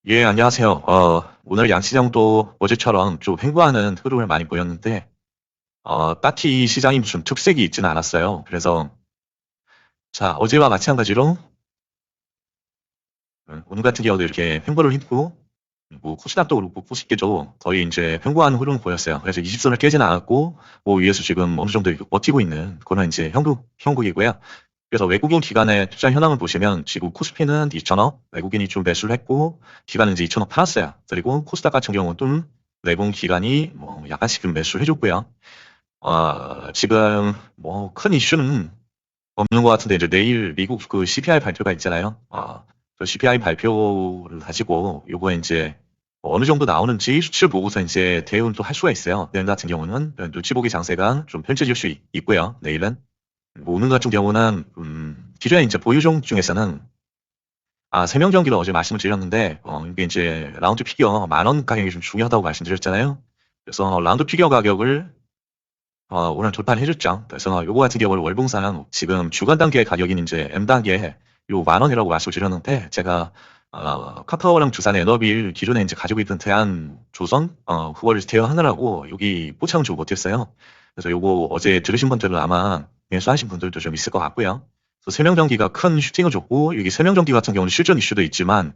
예, 안녕하세요. 오늘 양시장도 어제처럼 좀 횡보하는 흐름을 많이 보였는데, 딱히 시장이 무슨 특색이 있지는 않았어요. 그래서, 자, 어제와 마찬가지로, 오늘 같은 경우도 이렇게 횡보를 했고, 뭐, 코스닥도 그렇고, 코스피도 거의 이제 횡보하는 흐름을 보였어요. 그래서 20선을 깨지는 않았고, 뭐, 위에서 지금 어느 정도 이렇게 버티고 있는 그런 이제 형국이고요. 그래서 외국인 기관의 투자 현황을 보시면 지금 코스피는 2천억, 외국인이 좀 매수를 했고, 기관은 이제 2천억 팔았어요. 그리고 코스닥 같은 경우는 외국인 기관이 뭐 약간씩 좀 매수를 해줬고요. 지금 뭐 큰 이슈는 없는 것 같은데 이제 내일 미국 그 CPI 발표가 있잖아요. 그 CPI 발표를 가지고 요거 이제 뭐 어느 정도 나오는지 수치를 보고서 이제 대응을 또 할 수가 있어요. 내일 같은 경우는 눈치 보기 장세가 좀 펼쳐질 수 있고요. 내일은. 뭐 오늘 같은 경우는 기존에 이제 보유종 중에서는 세명 경기를 어제 말씀을 드렸는데 이게 이제 라운드 피겨 10,000원 가격이 좀 중요하다고 말씀드렸잖아요. 그래서 라운드 피겨 가격을 오늘 돌파를 해줬죠. 그래서 요거 같은 경우는 월봉상 지금 주간 단계 가격인 이제 M 단계 요 10,000원이라고 말씀을 드렸는데 제가 카카오랑 두산 에너비를 기존에 이제 가지고 있던 대한 조선 그거를 대여하느라고 여기 포착은 좀 못했어요. 그래서 요거 어제 들으신 분들은 아마 매수하신 분들도 좀 있을 것 같고요. 그래서 세명전기가 큰 슈팅을 줬고 여기 세명전기 같은 경우는 실전 이슈도 있지만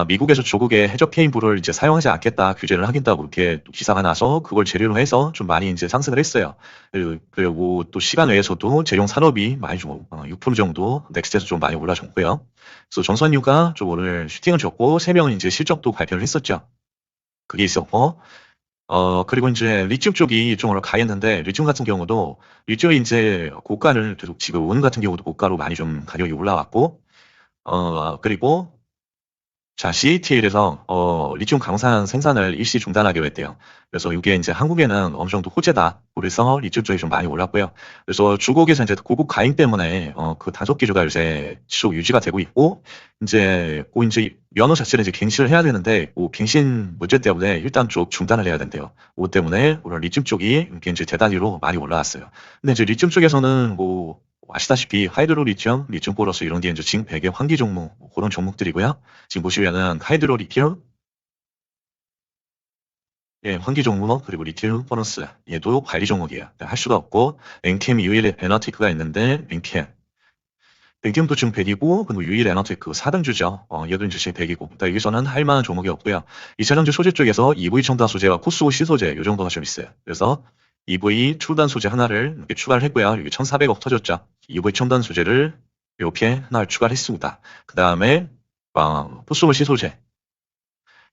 미국에서 조국의 해저 케이블을 이제 사용하지 않겠다 규제를 하겠다고 이렇게 또 기사가 나서 그걸 재료로 해서 좀 많이 이제 상승을 했어요. 그리고 또 시간 외에서도 재용 산업이 많이 좀 6% 정도 넥스트에서 좀 많이 올라줬고요. 그래서 정선유가 좀 오늘 슈팅을 줬고 세 명은 이제 실적도 발표를 했었죠. 그게 있었고 그리고 이제 리튬 쪽이 좀 오늘 가했는데 리튬 같은 경우도 리튬이 이제 고가를 계속 지금 온 같은 경우도 고가로 많이 좀 가격이 올라왔고 그리고 자, CATL에서 리튬 강산 생산을 일시 중단하기로 했대요. 그래서 이게 이제 한국에는 어느 정도 호재다. 그래서 리튬 쪽이 좀 많이 올랐고요. 그래서 중국에서 이제 고국 가잉 때문에 그 단속 기조가 요새 지속 유지가 되고 있고 이제 이제 면허 자체를 이제 갱신을 해야 되는데 갱신 문제 때문에 일단 좀 중단을 해야 된대요. 그것 때문에 오늘 리튬 쪽이 이렇게 이제 대단위로 많이 올라왔어요. 근데 이제 리튬 쪽에서는 뭐 아시다시피 하이드로 리튬, 리튬 보러스 이런 게 이제 진 배경 환기 종목 뭐 그런 종목들이고요. 지금 보시면은 하이드로 리튬, 예, 환기 종목 그리고 리튬 보너스 얘도 관리 종목이에요. 네, 할 수가 없고 엔캠 유일 에너티크가 있는데 엔캠도 지금 100이고 그리고 유일 에너티크 4등주죠. 얘도 이제 100이고 여기서는 할 만한 종목이 없고요. 2차전지 소재 쪽에서 EV 첨단 소재와 코스오 C 소재 이 정도가 좀 있어요. 그래서 EV 초단 소재 하나를 이렇게 추가를 했고요. 여기 1,400억 터졌죠. EV 첨단 소재를 이렇게 하나를 추가를 했습니다. 그 다음에 코스오 C 소재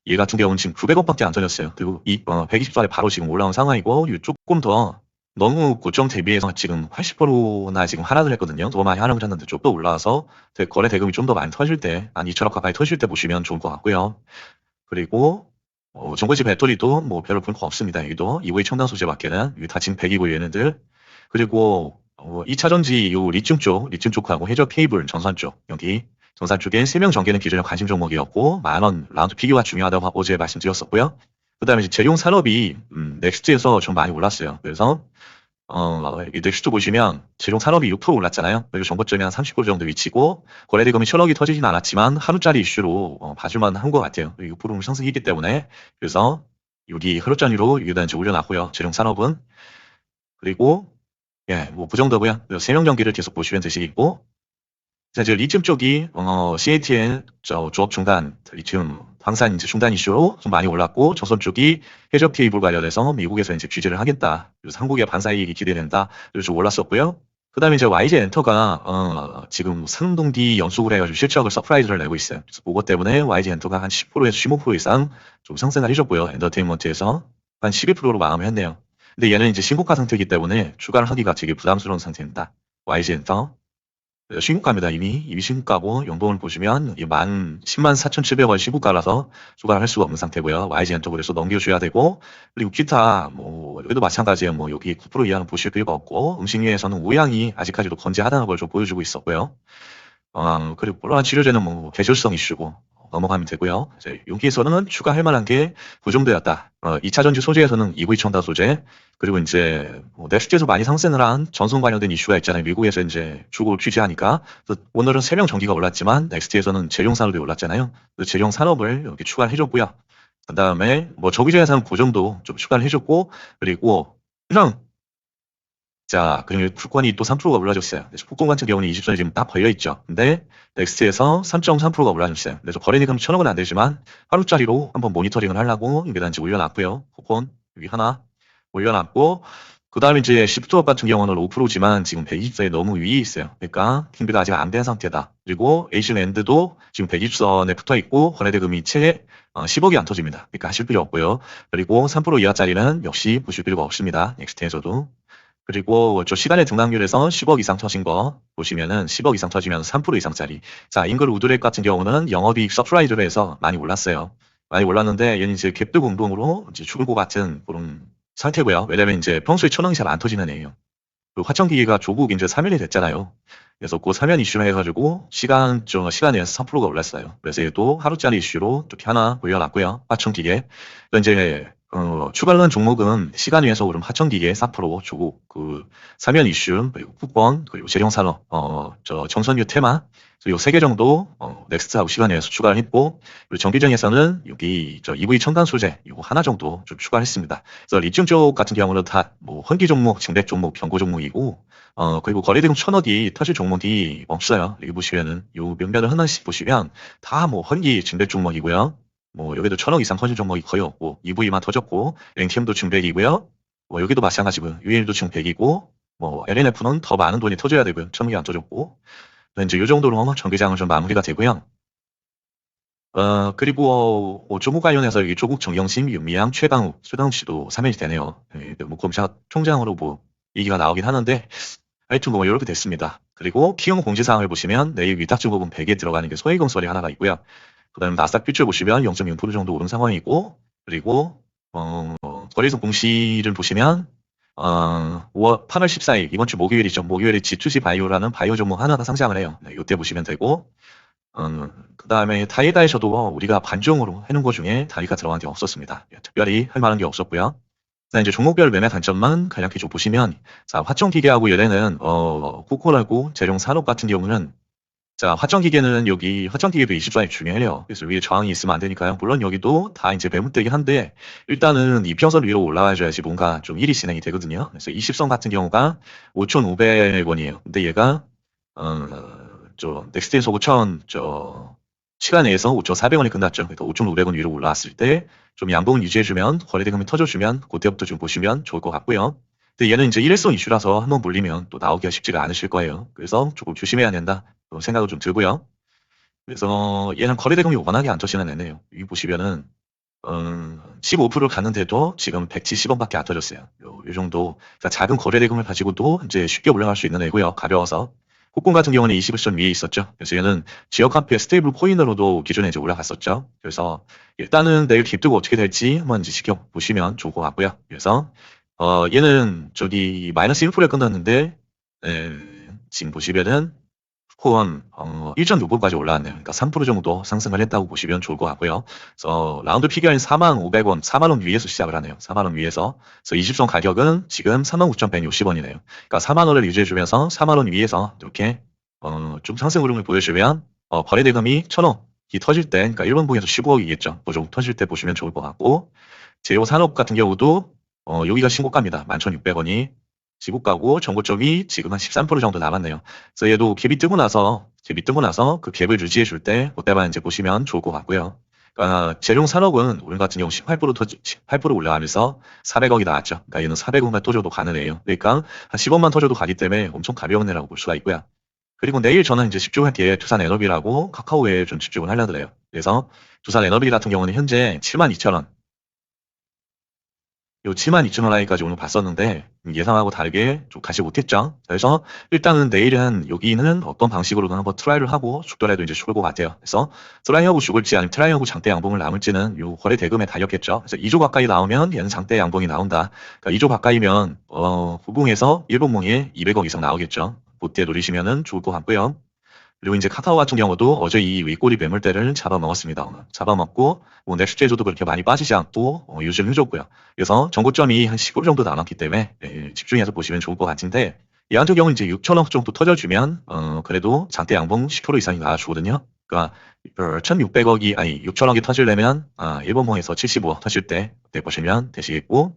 얘 같은 경우는 지금 900억밖에 안 터졌어요. 그리고 120살에 바로 지금 올라온 상황이고 조금 더 너무 고점 대비해서 지금 80%나 지금 하락을 했거든요. 너무 많이 하락을 했는데 좀 더 올라와서 거래 대금이 좀 더 많이 터질 때, 한 2천억 가까이 터질 때 보시면 좋을 것 같고요. 그리고 정거지 배터리도 뭐 별로 볼 거 없습니다. 여기도 EV 첨단 소재밖에는 여기 다 지금 100이고 얘네들. 그리고 2차 전지 요 리튬 쪽하고 해저 케이블 전산 쪽 여기 전산 쪽에 3명 전개는 기존의 관심 종목이었고 10,000원 라운드 피규어가 중요하다고 어제 말씀드렸었고요. 그다음에 이제 재용 산업이 넥스트에서 좀 많이 올랐어요. 그래서 이 넥스트 보시면 재용 산업이 6% 올랐잖아요. 그리고 정거점이 한 30% 정도 위치고 거래 대금이 1,000억이 터지진 않았지만 하루짜리 이슈로 봐줄만 한 것 같아요. 6% 상승이기 때문에 그래서 여기 하루짜리로 여기다 이제 올려놨고요. 재용 산업은 그리고 예, 뭐 그 정도고요. 세명 전기를 계속 보시면 되시겠고 자, 이제 리튬 쪽이 CATL 조업 중단, 리튬 방산 이제 중단 이슈로 좀 많이 올랐고 조선 쪽이 해저 케이블 관련해서 미국에서 이제 규제를 하겠다. 그래서 한국의 반사 이익이 기대된다. 그래서 좀 올랐었고요. 그다음에 이제 YG 엔터가 지금 상동기 연속으로 해가지고 실적을 서프라이즈를 내고 있어요. 그래서 그것 때문에 YG 엔터가 한 10%에서 15% 이상 좀 상승을 해줬고요. 엔터테인먼트에서 한 12%로 마감을 했네요. 근데 얘는 이제 신고가 상태이기 때문에 추가를 하기가 되게 부담스러운 상태입니다. YG 엔터. 신고가입니다. 이미 신고가고 연봉을 보시면 104,700원 신고가라서 추가를 할 수가 없는 상태고요. YG 엔터그래서 넘겨줘야 되고 그리고 기타 뭐 여기도 마찬가지예요. 뭐 여기 9% 이하는 보실 필요가 없고 음식료에서는 우량이 아직까지도 건재하다는 걸 좀 보여주고 있었고요. 그리고 물론 치료제는 뭐 계절성 이슈고 넘어가면 되고요. 이제 여기에서는 추가할 만한 게 그 정도였다. 2차 전지 소재에서는 EV 첨단 소재, 그리고 이제 넥스트에서 많이 상승을 한 전송 관련된 이슈가 있잖아요. 미국에서 이제 주고 규제하니까. 그래서 오늘은 세명 전기가 올랐지만 넥스트에서는 재용 산업이 올랐잖아요. 그 재용 산업을 이렇게 추가를 해줬고요. 그 다음에 뭐 저기저에서는 그 정도 좀 추가를 해줬고, 그리고 그냥 자, 그리고 풀권이 또 3%가 올라줬어요. 그래서 풀권 같은 경우는 20선이 지금 딱 벌려있죠. 근데 넥스트에서 3.3%가 올라줬어요. 그래서 거래대금 1,000억은 안 되지만 하루짜리로 한번 모니터링을 하려고 여기다 이제 올려놨고요. 풀권 여기 하나 올려놨고, 그 다음에 이제 시프트업 같은 경우는 5%지만 지금 120선이 너무 위에 있어요. 그러니까 킹비가 아직 안 된 상태다. 그리고 에이신랜드도 지금 120선에 붙어 있고 거래대금이 채 10억이 안 터집니다. 그러니까 하실 필요 없고요. 그리고 3% 이하짜리는 역시 보실 필요가 없습니다. 넥스트에서도. 그리고 저 시간의 등락률에서 10억 이상 터진 거 보시면은 10억 이상 터지면 3% 이상짜리. 자, 잉글 우드렉 같은 경우는 영업이익 서프라이즈로 해서 많이 올랐어요. 많이 올랐는데 얘는 이제 갭도 공동으로 이제 죽을 것 같은 그런 상태고요. 왜냐면 이제 평소에 1,000억이 잘 안 터지는 애예요. 그 화천기계가 조국 이제 사면이 됐잖아요. 그래서 그 사면 이슈로 해가지고 시간에서 3%가 올랐어요. 그래서 얘도 하루짜리 이슈로 이렇게 하나 올려놨고요. 화천기계. 또 이제 추가로 종목은 시간 위에서 오른 화천기계 4%, 조국 그 사면 이슈, 그리고 쿠폰, 그리고 재룡산업, 저 정선유 테마, 요 세 개 정도 넥스트하고 시간 위에서 추가를 했고, 그리고 정기정에서는 여기 저 EV 첨단 소재 요거 하나 정도 좀 추가를 했습니다. 그래서 리튬 쪽 같은 경우는 다 뭐 헌기 종목, 증대 종목, 경고 종목이고, 그리고 거래대금 1,000억이 터질 종목이 없어요. 여기 보시면은 요 명단을 하나씩 보시면 다 뭐 헌기, 증대 종목이고요. 뭐 여기도 1,000억 이상 터진 종목이 거의 없고 EV만 터졌고, NTM도 지금 100이고요. 뭐 여기도 마찬가지고요. UL도 지금 100이고, 뭐 LNF는 더 많은 돈이 터져야 되고요. 1,000억이 안 터졌고, 이제 이 정도로 전기장은 좀 마무리가 되고요. 그리고 조국 관련해서 여기 조국 정영심, 윤미향, 최강욱 씨도 사면이 되네요. 네, 뭐 검찰총장으로 뭐 얘기가 나오긴 하는데 하여튼 뭐 이렇게 됐습니다. 그리고 키움 공지사항을 보시면 내일 위탁주 부분 100에 들어가는 게 소액건설이 하나가 있고요. 그 다음에 나스닥 퓨처 보시면 0.6% 정도 오른 상황이고, 그리고 거래소 공시를 보시면 8월 14일 이번 주 목요일이죠. 목요일에 G2G 바이오라는 바이오 종목 하나가 상장을 해요. 네, 이때 보시면 되고, 그 다음에 다이다에서도 우리가 관종으로 해놓은 것 중에 다이가 들어간 게 없었습니다. 특별히 할 만한 게 없었고요. 자, 이제 종목별 매매 단점만 간략히 좀 보시면, 자, 화천기계하고 얘네는 코코라고 재룡 산업 같은 경우는, 자, 화천기계는 여기 화천기계도 20선이 중요해요. 그래서 위에 저항이 있으면 안 되니까요. 물론 여기도 다 이제 매물대긴 한데 일단은 이평선 위로 올라와줘야지 뭔가 좀 일이 진행이 되거든요. 그래서 20선 같은 경우가 5,500원이에요. 근데 얘가 저 넥스트에서 5,000 시간 내에서 5,400원이 끝났죠. 그러니까 5,500원 위로 올라왔을 때 좀 양봉을 유지해주면 거래대금이 터져주면 그때부터 좀 보시면 좋을 것 같고요. 근데 얘는 이제 일회성 이슈라서 한번 물리면 또 나오기가 쉽지가 않으실 거예요. 그래서 조금 조심해야 된다. 생각도 좀 들고요. 그래서 얘는 거래대금이 워낙에 안 터지는 애네요. 여기 보시면은 15% 갔는데도 지금 170원밖에 안 터졌어요. 요 정도 그러니까 작은 거래대금을 가지고도 이제 쉽게 올라갈 수 있는 애고요. 가벼워서. 코콘 같은 경우는 20선 위에 있었죠. 그래서 얘는 지역 화폐 스테이블 코인으로도 기존에 이제 올라갔었죠. 그래서 일단은 내일 딥뜨고 어떻게 될지 한번 이제 지켜보시면 좋을 것 같고요. 그래서 얘는 저기 마이너스 1%에 끝났는데 지금 보시면은 코콘 1.6%까지 올라왔네요. 그러니까 3% 정도 상승을 했다고 보시면 좋을 것 같고요. 그래서 라운드 피겨인 45,500원, 4만원 위에서 시작을 하네요. 4만원 위에서. 그래서 20선 가격은 지금 39,160원이네요. 그러니까 4만원을 유지해주면서 4만원 위에서 이렇게 좀 상승 흐름을 보여주면 거래대금이 1,000억이 터질 때, 그러니까 일본봉에서 15억이겠죠. 그 정도 터질 때 보시면 좋을 것 같고, 제오 산업 같은 경우도 여기가 신고가입니다. 11,600원이 지고가고 전고점이 지금 한 13% 정도 남았네요. 그래서 얘도 갭이 뜨고 나서 그 갭을 유지해 줄 때 그때만 이제 보시면 좋을 것 같고요. 그러니까 재룡 산업은 오늘 같은 경우 18% 올라가면서 400억이 나왔죠. 그러니까 얘는 400억만 터져도 가는 애예요. 그러니까 한 10억만 터져도 가기 때문에 엄청 가벼운 애라고 볼 수가 있고요. 그리고 내일 저는 이제 집중할 게 두산에너비라고 카카오에 좀 집중을 하려고 해요. 그래서 두산에너비 같은 경우는 현재 72,000원, 요 72,000원 라인까지 오늘 봤었는데 예상하고 다르게 좀 가지 못했죠. 그래서 일단은 내일은 여기는 어떤 방식으로든 한번 트라이를 하고 죽더라도 이제 죽을 것 같아요. 그래서 트라이하고 죽을지 아니면 트라이하고 장대 양봉을 남을지는 요 거래 대금에 달렸겠죠. 그래서 2조 가까이 나오면 얘는 장대 양봉이 나온다. 그러니까 2조 가까이면 후봉에서 일본봉에 200억 이상 나오겠죠. 그때 노리시면은 좋을 것 같고요. 그리고 이제 카카오 같은 경우도 어제 이 윗꼬리 매물대를 잡아먹었습니다. 잡아먹고 뭐 넥스트제조도 그렇게 많이 빠지지 않고 유지를 해줬고요. 그래서 전고점이 한 15 정도 남았기 때문에 집중해서 보시면 좋을 것 같은데 이 같은 경우는 이제 6천억 정도 터져주면 그래도 장대 양봉 10% 이상이 나와주거든요. 그러니까 1,600억이 아니 6천억이 터지려면 일본봉에서 75억 터질 때 그때 보시면 되시겠고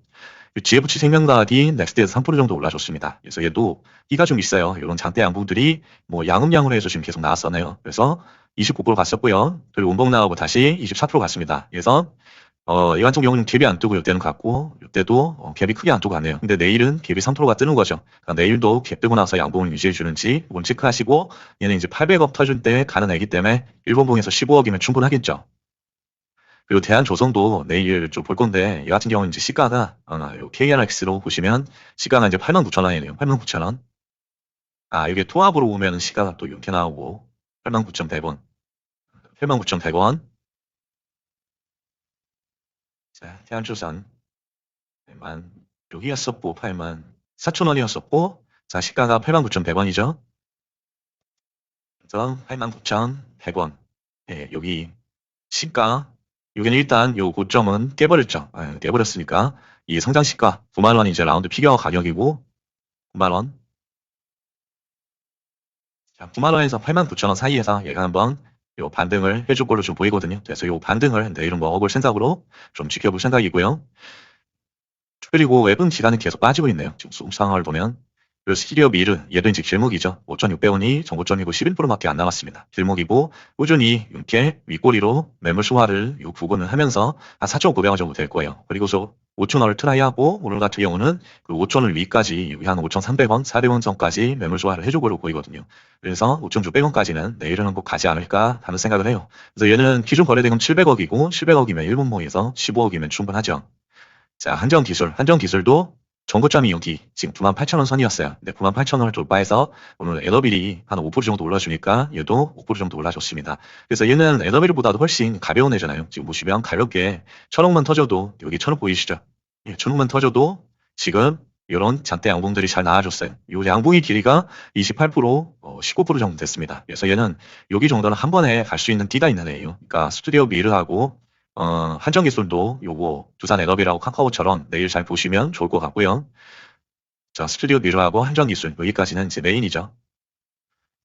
GFC 생명과학이 넥스트에서 3% 정도 올라줬습니다. 그래서 얘도 끼가 좀 있어요. 이런 장대 양봉들이 뭐 양음양으로 해서 지금 계속 나왔었네요. 그래서 29% 갔었고요. 그리고 운봉 나오고 다시 24% 갔습니다. 그래서 이 같은 경우는 갭이 안 뜨고 이때는 갔고 이때도 갭이 크게 안 뜨고 갔네요. 근데 내일은 갭이 3%가 뜨는 거죠. 그러니까 내일도 갭 뜨고 나서 양봉을 유지해 주는지 이건 체크하시고 얘는 이제 800억 터질 때 가는 애기 때문에 일본봉에서 15억이면 충분하겠죠. 그리고 대한조선도 내일 좀 볼 건데 이 같은 경우는 이제 시가가 KRX로 보시면 시가가 이제 89,000원이네요. 89,000원. 이게 통합으로 보면 시가가 또 이렇게 나오고 89,100원. 89,100원. 자, 대한조선 만 여기였었고 84,000원이었었고 자, 시가가 89,100원이죠. 그래서 89,100원. 예, 여기 시가 여기는 일단 요 고점은 깨버렸죠. 깨버렸으니까 이 성장 시가 9만 원이 이제 라운드 피겨 가격이고 9만 원. 자, 9만 원에서 89,000원 사이에서 얘가 한번 요 반등을 해줄 걸로 좀 보이거든요. 그래서 요 반등을 내일은 먹어볼 생각으로 좀 지켜볼 생각이고요. 그리고 웹은 기간이 계속 빠지고 있네요. 지금 상황을 보면. 그리고 스티리오 미르, 얘도 이제 길목이죠. 5,600원이 전고점이고 11%밖에 안 남았습니다. 길목이고 꾸준히 이렇게 윗꼬리로 매물 소화를 요 부분을 하면서 한 4,900원 정도 될 거예요. 그리고서 5,000원을 트라이하고 오늘 같은 경우는 그 5,000원 위까지 여기 한 5,300원, 400원 선까지 매물 소화를 해줄 걸로 보이거든요. 그래서 5,600원까지는 내일은 꼭 가지 않을까 하는 생각을 해요. 그래서 얘는 기준 거래대금 700억이고 700억이면 일본봉에서 15억이면 충분하죠. 자, 한정기술도 전고점이 여기 지금 98,000원 선이었어요. 근데 98,000원을 돌파해서 오늘 에더빌이 한 5% 정도 올라주니까 얘도 5% 정도 올라줬습니다. 그래서 얘는 에더빌보다도 훨씬 가벼운 애잖아요. 지금 보시면 가볍게 1,000억만 터져도 여기 1,000억 보이시죠? 예, 1,000억만 터져도 지금 이런 잔대 양봉들이 잘 나와줬어요. 이 양봉의 길이가 28%, 19% 정도 됐습니다. 그래서 얘는 여기 정도는 한 번에 갈 수 있는 띠가 있는 애예요. 그러니까 스튜디오 미르하고 한정기술도 요거 두산 에너비라고 카카오처럼 내일 잘 보시면 좋을 것 같고요. 자, 스튜디오 미러하고 한정기술 여기까지는 이제 메인이죠.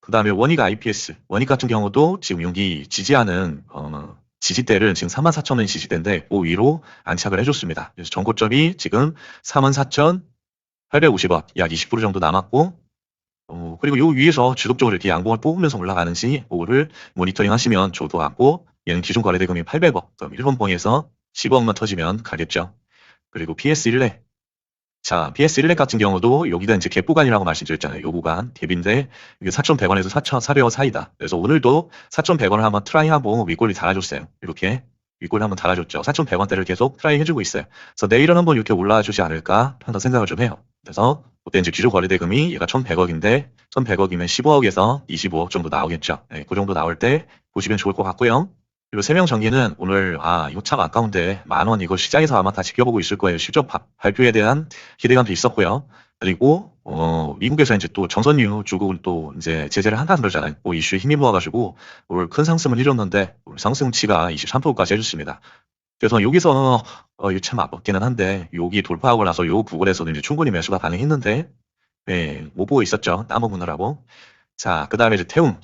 그 다음에 원익 IPS 원익 같은 경우도 지금 여기 지지하는 지지대를 지금 44,000원 지지대인데 그 위로 안착을 해줬습니다. 그래서 전고점이 지금 44,850원 약 20% 정도 남았고 그리고 요 위에서 지속적으로 이렇게 양봉을 뽑으면서 올라가는지 그거를 모니터링 하시면 좋을 것 같고 얘는 기준 거래대금이 800억 그럼 일본봉에서 10억만 터지면 가겠죠. 그리고 PS1렉 자 PS1렉 같은 경우도 여기가 이제 갭 구간이라고 말씀드렸잖아요. 요 구간 갭인데 이게 4,100원에서 4,400원 사이다. 그래서 오늘도 4,100원을 한번 트라이하고 윗골이 달아줬어요. 이렇게 윗골 한번 달아줬죠. 4,100원대를 계속 트라이 해주고 있어요. 그래서 내일은 한번 이렇게 올라와 주지 않을까 하는 생각을 좀 해요. 그래서 그때 이제 기준 거래대금이 얘가 1,100억인데 1,100억이면 15억에서 25억 정도 나오겠죠. 네, 그 정도 나올 때 보시면 좋을 것 같고요. 그리고 세명 전기는 오늘 이거 참 아까운데 10,000원 이거 시장에서 아마 다 지켜보고 있을 거예요. 실적 발표에 대한 기대감도 있었고요. 그리고 미국에서 이제 또 정선유 주국을 또 이제 제재를 한다 그러잖아요. 그 이슈에 힘입어가지고 오늘 큰 상승을 이뤘는데 오늘 상승치가 23%까지 해줬습니다. 그래서 여기서 이거 참 아깝기는 한데 여기 돌파하고 나서 요 부분에서도 이제 충분히 매수가 가능했는데 못 보고 있었죠. 남아보느라고. 자, 그 다음에 이제 태움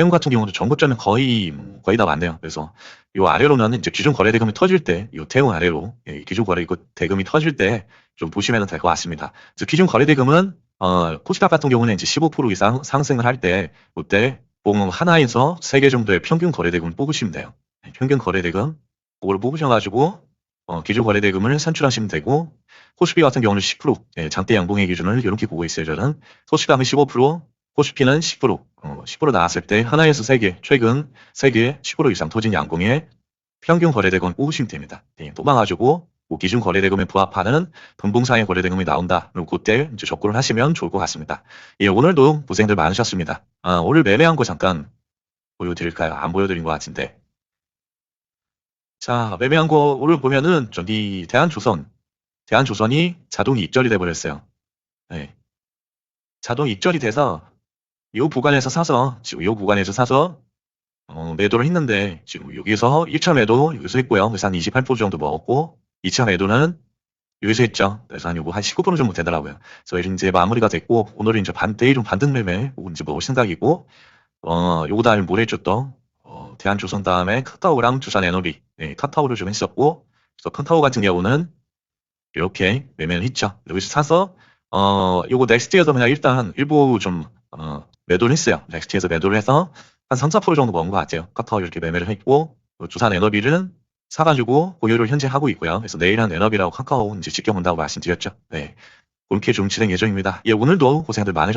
같은 경우도 전고점은 거의 다 맞네요. 그래서 요 아래로는 이제 기준 거래 대금이 터질 때, 요 태움 아래로 기준 거래 대금이 터질 때 좀 보시면 될 것 같습니다. 그래서 기준 거래 대금은 코스닥 같은 경우는 이제 15% 이상 상승을 할 때, 그때 봉 하나에서 3개 정도의 평균 거래 대금을 뽑으시면 돼요. 평균 거래 대금 그걸 뽑으셔가지고 기준 거래 대금을 산출하시면 되고 코스피 같은 경우는 10% 장대 양봉의 기준을 이렇게 보고 있어요. 저는 코스닥은 15%, 코스피는 10%, 10% 나왔을 때 하나에서 3개, 최근 3개 10% 이상 터진 양봉의 평균 거래대금 뽑으시면 됩니다. 뽑아가지고 기준 거래대금에 부합하는 분봉상의 거래대금이 나온다. 그럼 그때 이제 접근을 하시면 좋을 것 같습니다. 오늘도 고생들 많으셨습니다. 오늘 매매한 거 잠깐 보여드릴까요? 안 보여드린 것 같은데. 자, 매매한 거 오늘 보면은 저기 대한조선이 자동 입절이 돼버렸어요. 네. 자동 입절이 돼서 이 구간에서 사서, 지금 이 구간에서 사서, 매도를 했는데, 지금 여기서 1차 매도 여기서 했고요. 그래서 한 28% 정도 먹었고, 2차 매도는 여기서 했죠. 그래서 한 요거 한 19% 정도 되더라고요. 그래서 이제 마무리가 됐고, 오늘은 이제 내일은 반등 매매, 혹은 이제 먹을 생각이고, 요거 다음에 뭘 했죠? 대한조선 다음에 카카오랑 두산에너비, 네, 카카오를 좀 했었고, 그래서 카카오 같은 경우는 이렇게 매매를 했죠. 여기서 사서, 요거 넥스트에서 그냥 일단 일부 좀, 매도를 했어요. 넥스트에서 매도를 해서 한 3, 4% 정도 먹은 것 같아요. 카카오 이렇게 매매를 했고, 두산 에너비는 사가지고 보유를 현재 하고 있고요. 그래서 내일은 에너비라고 카카오 이제 지켜본다고 말씀드렸죠. 네. 그렇게 좀 진행 예정입니다. 예, 오늘도 고생들 많으셨습니다.